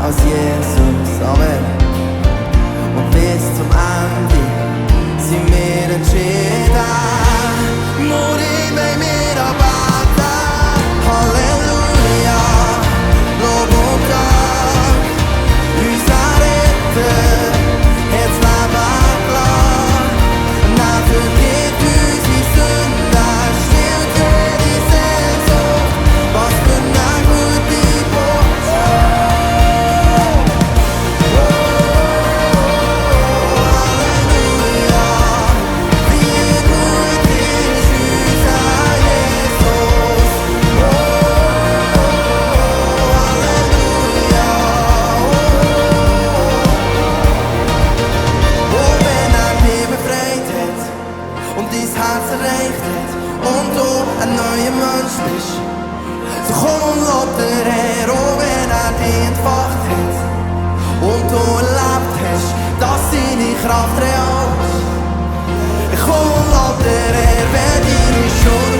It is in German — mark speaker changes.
Speaker 1: als Jesus. Amen. Und bis zum Ende sind wir entschieden. Nur ihn wollen wir anbeten. Halleluja, Lob und Dank. Unser Retter hat's Leben gelassen. Er vergibt uns die Sünden, stillt jede Sehnsucht. Was für eine gute Botschaft. Halleluja, wie gut ist unser Jesus. Halleluja. Wenn er dich befreit hat und dein Herz erreicht hat und du ein neuer Mensch bist, so komm und lob den Herr. Oh, wenn er dich entfacht hat und du erlebt hast, dass seine Kraft real ist, komm und lob den Herr, wer deine Schuld